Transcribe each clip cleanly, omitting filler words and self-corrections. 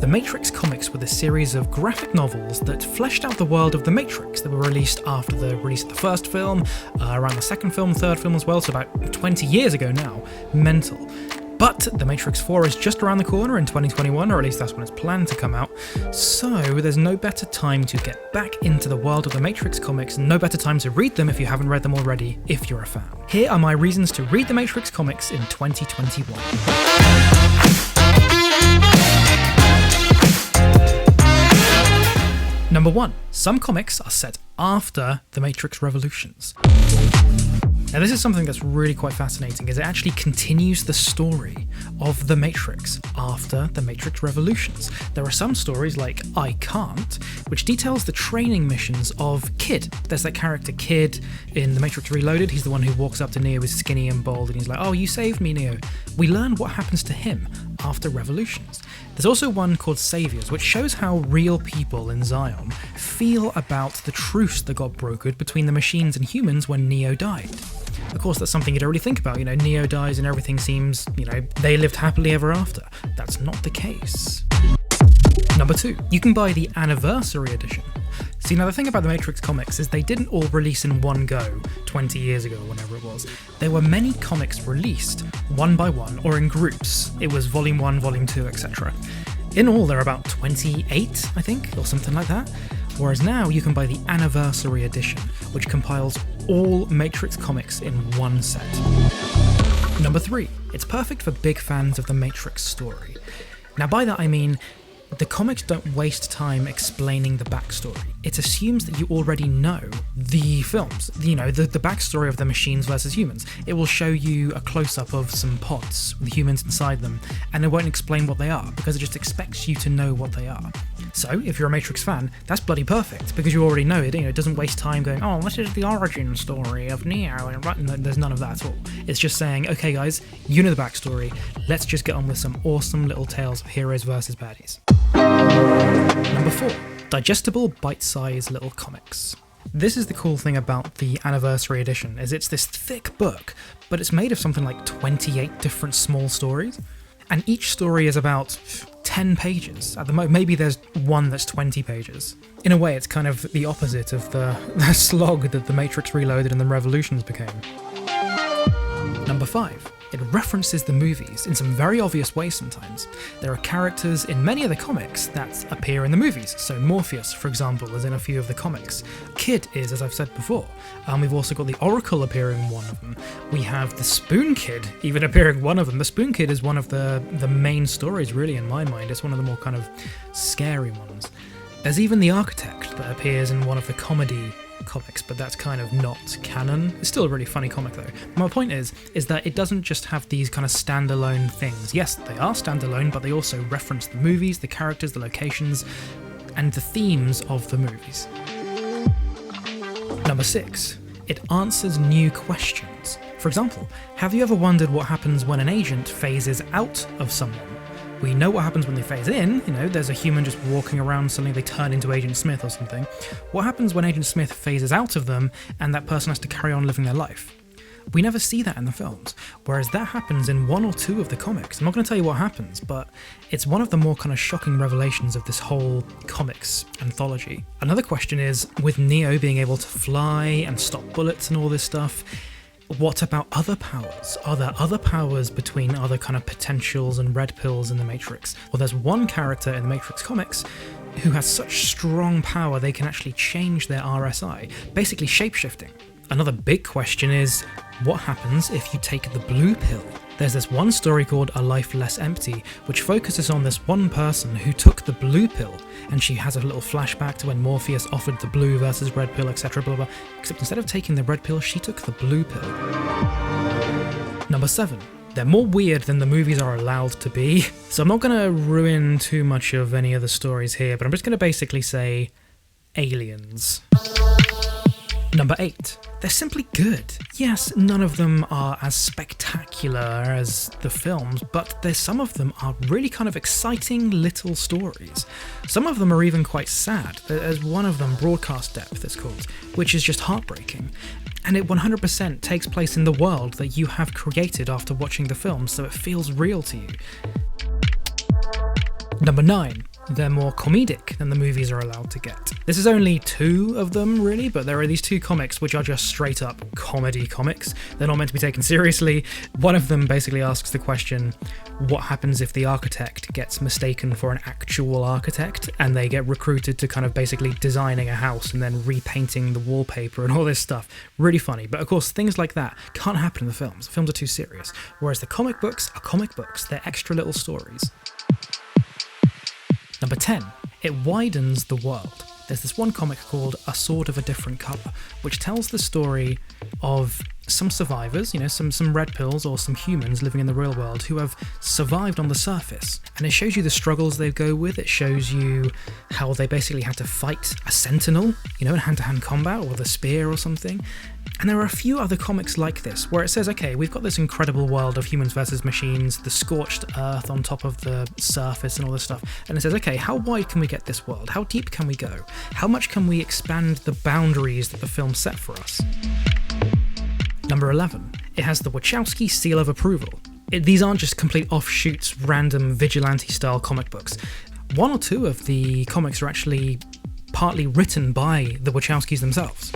The Matrix comics were the series of graphic novels that fleshed out the world of The Matrix that were released after the release of the first film, around the second film, third film as well, so about 20 years ago now. Mental. But The Matrix 4 is just around the corner in 2021, or at least that's when it's planned to come out, so there's no better time to get back into the world of The Matrix comics, and no better time to read them if you haven't read them already, if you're a fan. Here are my reasons to read The Matrix comics in 2021. Number 1. Some comics are set after The Matrix Revolutions. Now this is something that's really quite fascinating, as it actually continues the story of The Matrix after The Matrix Revolutions. There are some stories like I Can't, which details the training missions of Kid. There's that character Kid in The Matrix Reloaded. He's the one who walks up to Neo, is skinny and bald, and he's like, "Oh, you saved me, Neo." We learn what happens to him after Revolutions. There's also one called Saviors, which shows how real people in Zion feel about the truce that got brokered between the machines and humans when Neo died. Of course, that's something you don't really think about, Neo dies and everything seems, they lived happily ever after. That's not the case. Number 2, you can buy the Anniversary Edition. See, now the thing about the Matrix comics is they didn't all release in one go, 20 years ago or whenever it was. There were many comics released, one by one, or in groups. It was Volume 1, Volume 2, etc. In all, there are about 28, I think, or something like that. Whereas now you can buy the Anniversary Edition, which compiles all Matrix comics in one set. Number 3, it's perfect for big fans of the Matrix story. Now by that I mean, the comics don't waste time explaining the backstory. It assumes that you already know the films, the backstory of the machines versus humans. It will show you a close-up of some pods with humans inside them, and it won't explain what they are, because it just expects you to know what they are. So, if you're a Matrix fan, that's bloody perfect, because you already know it. It doesn't waste time going, "Oh, this is the origin story of Neo," and there's none of that at all. It's just saying, "Okay guys, you know the backstory, let's just get on with some awesome little tales of heroes versus baddies." Number 4. Digestible bite-sized little comics. This is the cool thing about the Anniversary Edition, is it's this thick book, but it's made of something like 28 different small stories, and each story is about 10 pages. At the moment, maybe there's one that's 20 pages. In a way, it's kind of the opposite of the slog that the Matrix Reloaded and the Revolutions became. Number 5. It references the movies in some very obvious ways sometimes. There are characters in many of the comics that appear in the movies, so Morpheus, for example, is in a few of the comics. Kid is, as I've said before. We've also got the Oracle appearing in one of them. We have the Spoon Kid even appearing in one of them. The Spoon Kid is one of the main stories, really, in my mind. It's one of the more kind of scary ones. There's even the Architect that appears in one of the comedy comics, but that's kind of not canon. It's still a really funny comic though. My point is that it doesn't just have these kind of standalone things. Yes, they are standalone, but they also reference the movies, the characters, the locations, and the themes of the movies. Number 6. It answers new questions. For example, have you ever wondered what happens when an agent phases out of someone? We know what happens when they phase in, there's a human just walking around, suddenly they turn into Agent Smith or something. What happens when Agent Smith phases out of them and that person has to carry on living their life? We never see that in the films, whereas that happens in 1 or 2 of the comics. I'm not going to tell you what happens, but it's one of the more kind of shocking revelations of this whole comics anthology. Another question is, with Neo being able to fly and stop bullets and all this stuff, what about other powers? Are there other powers between other kind of potentials and red pills in the Matrix? Well, there's one character in the Matrix comics who has such strong power they can actually change their RSI, basically shapeshifting. Another big question is, what happens if you take the blue pill? There's this one story called A Life Less Empty, which focuses on this one person who took the blue pill, and she has a little flashback to when Morpheus offered the blue versus red pill, etc, blah blah, except instead of taking the red pill, she took the blue pill. Number 7. They're more weird than the movies are allowed to be, so I'm not going to ruin too much of any of the stories here, but I'm just going to basically say aliens. Number 8. They're simply good. Yes, none of them are as spectacular as the films, but some of them are really kind of exciting little stories. Some of them are even quite sad. There's one of them, Broadcast Depth it's called, which is just heartbreaking. And it 100% takes place in the world that you have created after watching the film, so it feels real to you. Number 9. they're more comedic than the movies are allowed to get. This is only 2 of them, really, but there are these 2 comics which are just straight up comedy comics. They're not meant to be taken seriously. One of them basically asks the question, what happens if the architect gets mistaken for an actual architect and they get recruited to kind of basically designing a house and then repainting the wallpaper and all this stuff. Really funny. But of course, things like that can't happen in the films. The films are too serious. Whereas the comic books are comic books. They're extra little stories. Number 10, it widens the world. There's this one comic called A Sword of a Different Colour, which tells the story of some survivors, some red pills or some humans living in the real world who have survived on the surface. And it shows you the struggles they go with. It shows you how they basically had to fight a sentinel, in hand-to-hand combat or with a spear or something. And there are a few other comics like this, where it says, okay, we've got this incredible world of humans versus machines, the scorched earth on top of the surface and all this stuff. And it says, okay, how wide can we get this world? How deep can we go? How much can we expand the boundaries that the film set for us? Number 11, it has the Wachowskis seal of approval. These aren't just complete offshoots, random vigilante-style comic books. 1 or 2 of the comics are actually partly written by the Wachowskis themselves.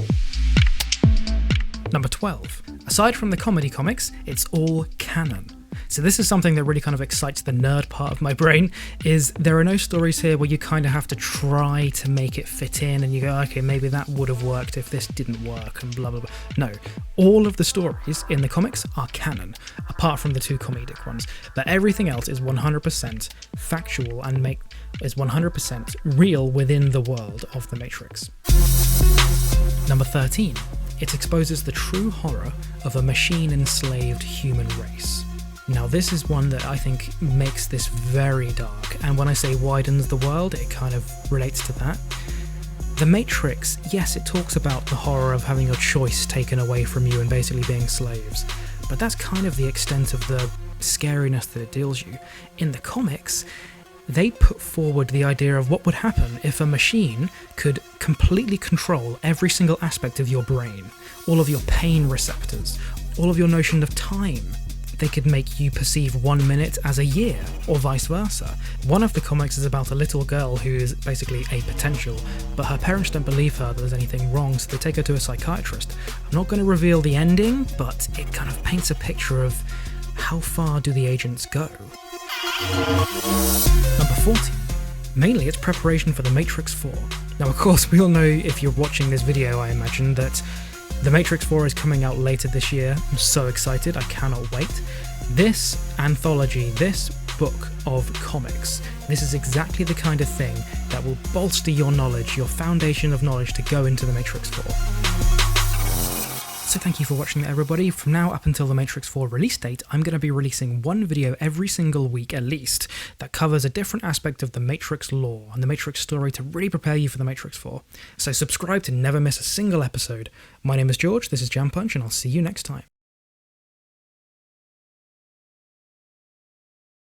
Number 12. Aside from the comedy comics, it's all canon. So this is something that really kind of excites the nerd part of my brain, is there are no stories here where you kind of have to try to make it fit in and you go, okay, maybe that would have worked if this didn't work and blah, blah, blah. No, all of the stories in the comics are canon, apart from the 2 comedic ones. But everything else is 100% factual and is 100% real within the world of The Matrix. Number 13. It exposes the true horror of a machine-enslaved human race. Now this is one that I think makes this very dark, and when I say widens the world, it kind of relates to that. The Matrix, yes, it talks about the horror of having your choice taken away from you and basically being slaves, but that's kind of the extent of the scariness that it deals you. In the comics, they put forward the idea of what would happen if a machine could completely control every single aspect of your brain, all of your pain receptors, all of your notion of time. They could make you perceive 1 minute as a year, or vice versa. One of the comics is about a little girl who is basically a potential, but her parents don't believe her that there's anything wrong, so they take her to a psychiatrist. I'm not going to reveal the ending, but it kind of paints a picture of how far do the agents go. Number 14. Mainly it's preparation for The Matrix 4. Now of course we all know, if you're watching this video I imagine, that The Matrix 4 is coming out later this year. I'm so excited, I cannot wait. This anthology, this book of comics, this is exactly the kind of thing that will bolster your knowledge, your foundation of knowledge to go into The Matrix 4. So thank you for watching that, everybody. From now up until The Matrix 4 release date, I'm going to be releasing one video every single week at least that covers a different aspect of the Matrix lore and the Matrix story to really prepare you for The Matrix 4. So subscribe to never miss a single episode. My name is George, this is Jam Punch, and I'll see you next time.